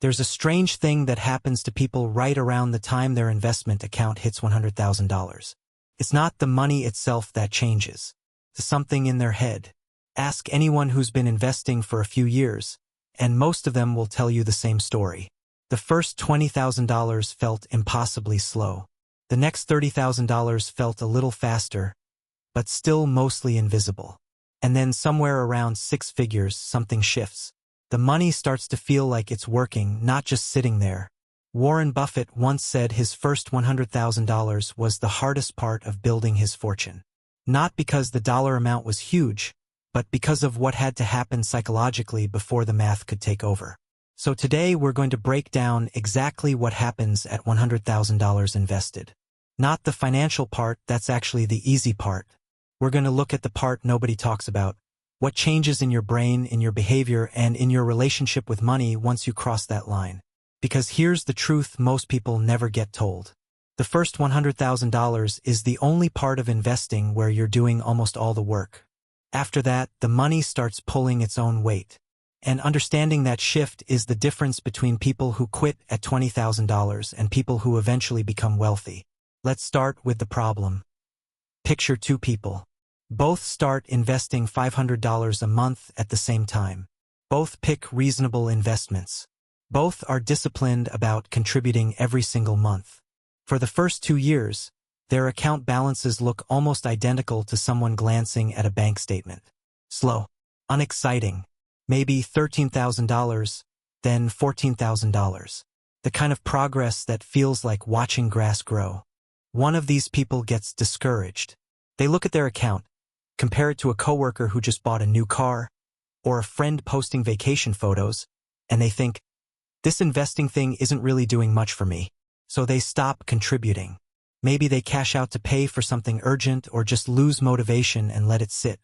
There's a strange thing that happens to people right around the time their investment account hits $100,000. It's not the money itself that changes. It's something in their head. Ask anyone who's been investing for a few years, and most of them will tell you the same story. The first $20,000 felt impossibly slow. The next $30,000 felt a little faster, but still mostly invisible. And then somewhere around six figures, something shifts. The money starts to feel like it's working, not just sitting there. Warren Buffett once said his first $100,000 was the hardest part of building his fortune. Not because the dollar amount was huge, but because of what had to happen psychologically before the math could take over. So today we're going to break down exactly what happens at $100,000 invested. Not the financial part, that's actually the easy part. We're going to look at the part nobody talks about. What changes in your brain, in your behavior, and in your relationship with money once you cross that line. Because here's the truth most people never get told. The first $100,000 is the only part of investing where you're doing almost all the work. After that, the money starts pulling its own weight. And understanding that shift is the difference between people who quit at $20,000 and people who eventually become wealthy. Let's start with the problem. Picture two people. Both start investing $500 a month at the same time. Both pick reasonable investments. Both are disciplined about contributing every single month. For the first 2 years, their account balances look almost identical to someone glancing at a bank statement. Slow, unexciting, maybe $13,000, then $14,000. The kind of progress that feels like watching grass grow. One of these people gets discouraged. They look at their account, compare it to a coworker who just bought a new car, or a friend posting vacation photos, and they think, this investing thing isn't really doing much for me. So they stop contributing. Maybe they cash out to pay for something urgent or just lose motivation and let it sit.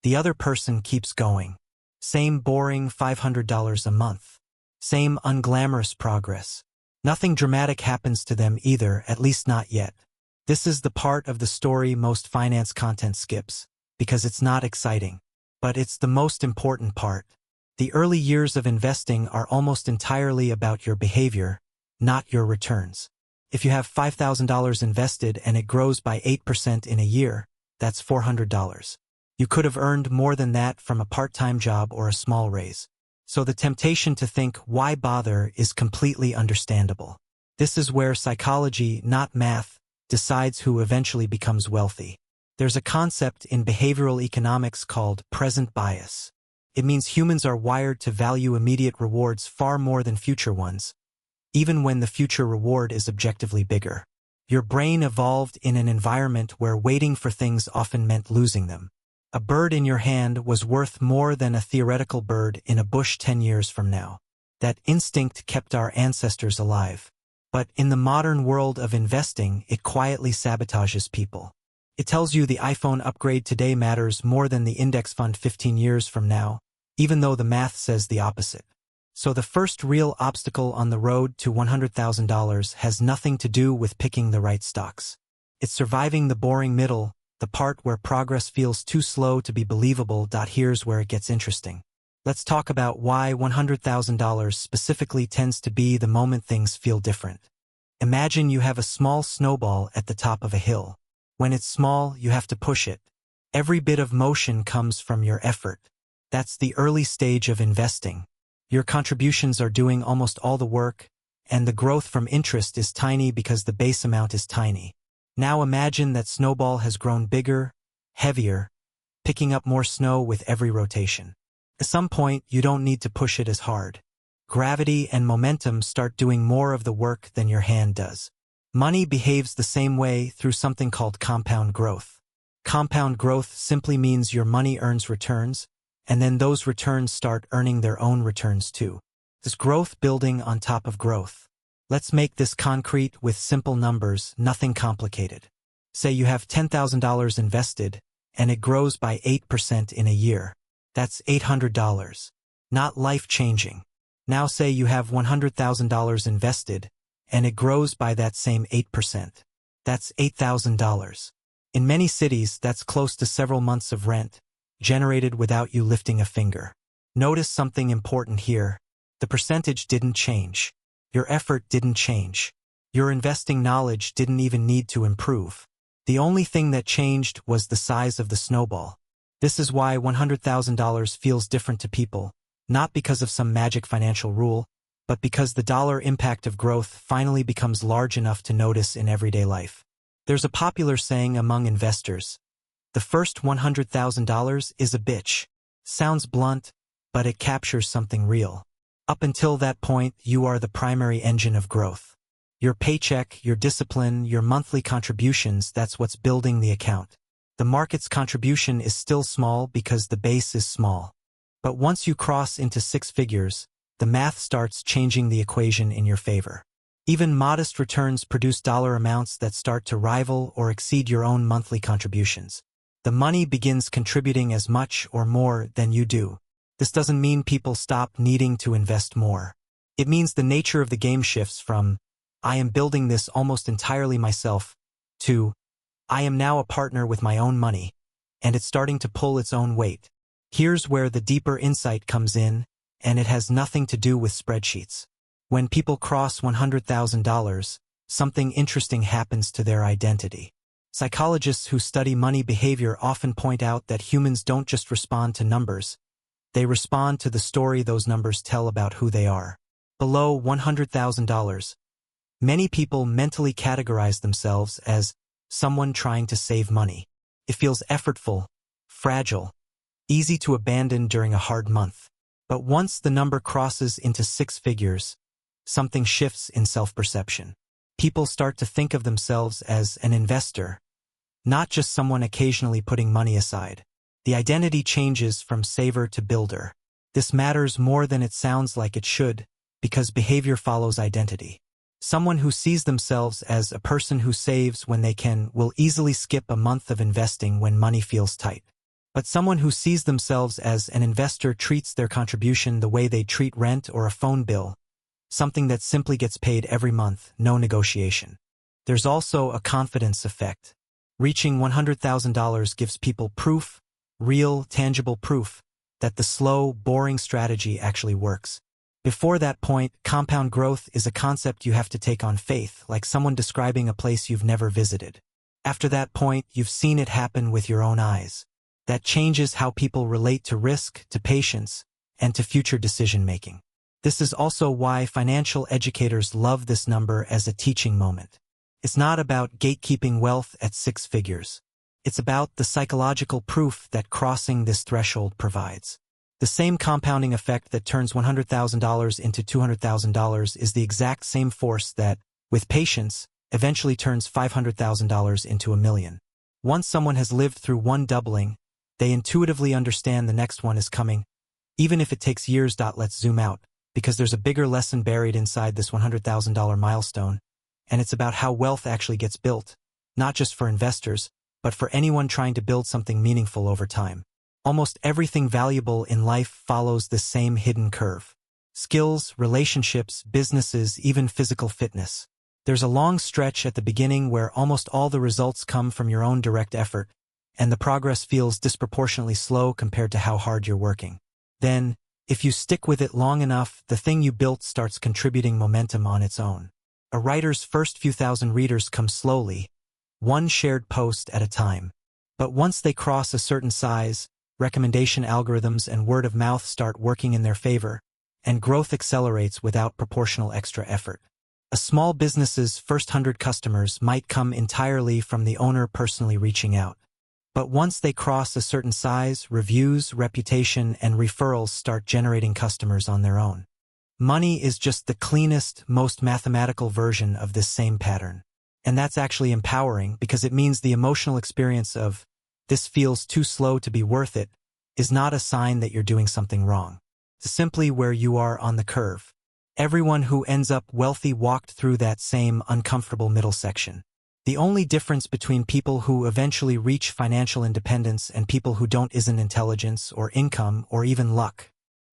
The other person keeps going. Same boring $500 a month. Same unglamorous progress. Nothing dramatic happens to them either, at least not yet. This is the part of the story most finance content skips, because it's not exciting. But it's the most important part. The early years of investing are almost entirely about your behavior, not your returns. If you have $5,000 invested and it grows by 8% in a year, that's $400. You could have earned more than that from a part-time job or a small raise. So the temptation to think, why bother, is completely understandable. This is where psychology, not math, decides who eventually becomes wealthy. There's a concept in behavioral economics called present bias. It means humans are wired to value immediate rewards far more than future ones, even when the future reward is objectively bigger. Your brain evolved in an environment where waiting for things often meant losing them. A bird in your hand was worth more than a theoretical bird in a bush 10 years from now. That instinct kept our ancestors alive. But in the modern world of investing, it quietly sabotages people. It tells you the iPhone upgrade today matters more than the index fund 15 years from now, even though the math says the opposite. So the first real obstacle on the road to $100,000 has nothing to do with picking the right stocks. It's surviving the boring middle, the part where progress feels too slow to be believable. Here's where it gets interesting. Let's talk about why $100,000 specifically tends to be the moment things feel different. Imagine you have a small snowball at the top of a hill. When it's small, you have to push it. Every bit of motion comes from your effort. That's the early stage of investing. Your contributions are doing almost all the work, and the growth from interest is tiny because the base amount is tiny. Now imagine that snowball has grown bigger, heavier, picking up more snow with every rotation. At some point, you don't need to push it as hard. Gravity and momentum start doing more of the work than your hand does. Money behaves the same way through something called compound growth. Compound growth simply means your money earns returns, and then those returns start earning their own returns too. This growth building on top of growth. Let's make this concrete with simple numbers, nothing complicated. Say you have $10,000 invested, and it grows by 8% in a year. That's $800. Not life-changing. Now say you have $100,000 invested, and it grows by that same 8%. That's $8,000. In many cities, that's close to several months of rent, generated without you lifting a finger. Notice something important here. The percentage didn't change. Your effort didn't change. Your investing knowledge didn't even need to improve. The only thing that changed was the size of the snowball. This is why $100,000 feels different to people, not because of some magic financial rule, but because the dollar impact of growth finally becomes large enough to notice in everyday life. There's a popular saying among investors: the first $100,000 is a bitch. Sounds blunt, but it captures something real. Up until that point, you are the primary engine of growth. Your paycheck, your discipline, your monthly contributions, that's what's building the account. The market's contribution is still small because the base is small. But once you cross into six figures, the math starts changing the equation in your favor. Even modest returns produce dollar amounts that start to rival or exceed your own monthly contributions. The money begins contributing as much or more than you do. This doesn't mean people stop needing to invest more. It means the nature of the game shifts from, I am building this almost entirely myself, to, I am now a partner with my own money, and it's starting to pull its own weight. Here's where the deeper insight comes in, and it has nothing to do with spreadsheets. When people cross $100,000, something interesting happens to their identity. Psychologists who study money behavior often point out that humans don't just respond to numbers, they respond to the story those numbers tell about who they are. Below $100,000, many people mentally categorize themselves as someone trying to save money. It feels effortful, fragile, easy to abandon during a hard month. But once the number crosses into six figures, something shifts in self-perception. People start to think of themselves as an investor, not just someone occasionally putting money aside. The identity changes from saver to builder. This matters more than it sounds like it should, because behavior follows identity. Someone who sees themselves as a person who saves when they can will easily skip a month of investing when money feels tight. But someone who sees themselves as an investor treats their contribution the way they treat rent or a phone bill, something that simply gets paid every month, no negotiation. There's also a confidence effect. Reaching $100,000 gives people proof, real, tangible proof, that the slow, boring strategy actually works. Before that point, compound growth is a concept you have to take on faith, like someone describing a place you've never visited. After that point, you've seen it happen with your own eyes. That changes how people relate to risk, to patience, and to future decision-making. This is also why financial educators love this number as a teaching moment. It's not about gatekeeping wealth at six figures. It's about the psychological proof that crossing this threshold provides. The same compounding effect that turns $100,000 into $200,000 is the exact same force that, with patience, eventually turns $500,000 into $1 million. Once someone has lived through one doubling, they intuitively understand the next one is coming, even if it takes years. Let's zoom out, because there's a bigger lesson buried inside this $100,000 milestone, and it's about how wealth actually gets built, not just for investors, but for anyone trying to build something meaningful over time. Almost everything valuable in life follows this same hidden curve. Skills, relationships, businesses, even physical fitness. There's a long stretch at the beginning where almost all the results come from your own direct effort, and the progress feels disproportionately slow compared to how hard you're working. Then, if you stick with it long enough, the thing you built starts contributing momentum on its own. A writer's first few thousand readers come slowly, one shared post at a time. But once they cross a certain size, recommendation algorithms and word of mouth start working in their favor, and growth accelerates without proportional extra effort. A small business's first 100 customers might come entirely from the owner personally reaching out. But once they cross a certain size, reviews, reputation, and referrals start generating customers on their own. Money is just the cleanest, most mathematical version of this same pattern. And that's actually empowering because it means the emotional experience of, this feels too slow to be worth it, is not a sign that you're doing something wrong. It's simply where you are on the curve. Everyone who ends up wealthy walked through that same uncomfortable middle section. The only difference between people who eventually reach financial independence and people who don't isn't intelligence or income or even luck.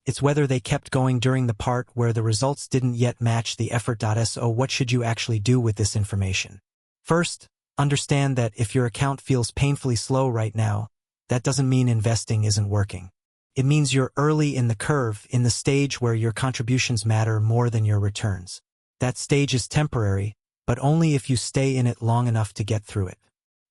It's whether they kept going during the part where the results didn't yet match the effort. So what should you actually do with this information? First, understand that if your account feels painfully slow right now, that doesn't mean investing isn't working. It means you're early in the curve, in the stage where your contributions matter more than your returns. That stage is temporary, but only if you stay in it long enough to get through it.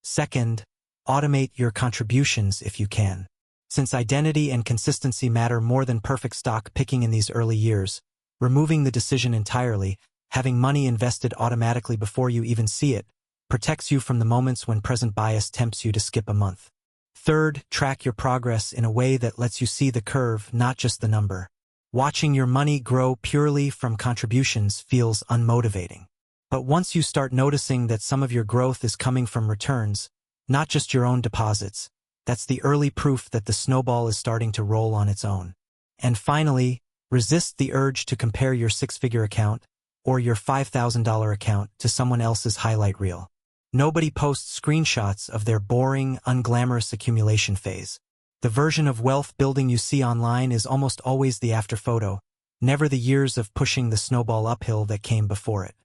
Second, automate your contributions if you can. Since identity and consistency matter more than perfect stock picking in these early years, removing the decision entirely, having money invested automatically before you even see it, protects you from the moments when present bias tempts you to skip a month. Third, track your progress in a way that lets you see the curve, not just the number. Watching your money grow purely from contributions feels unmotivating. But once you start noticing that some of your growth is coming from returns, not just your own deposits, that's the early proof that the snowball is starting to roll on its own. And finally, resist the urge to compare your six-figure account or your $5,000 account to someone else's highlight reel. Nobody posts screenshots of their boring, unglamorous accumulation phase. The version of wealth building you see online is almost always the after photo, never the years of pushing the snowball uphill that came before it.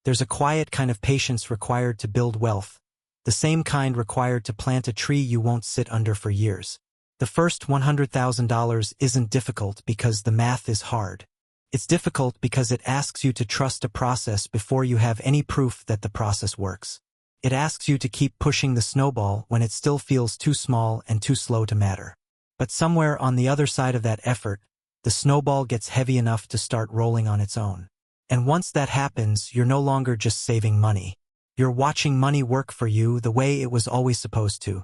There's a quiet kind of patience required to build wealth, the same kind required to plant a tree you won't sit under for years. The first $100,000 isn't difficult because the math is hard. It's difficult because it asks you to trust a process before you have any proof that the process works. It asks you to keep pushing the snowball when it still feels too small and too slow to matter. But somewhere on the other side of that effort, the snowball gets heavy enough to start rolling on its own. And once that happens, you're no longer just saving money. You're watching money work for you the way it was always supposed to.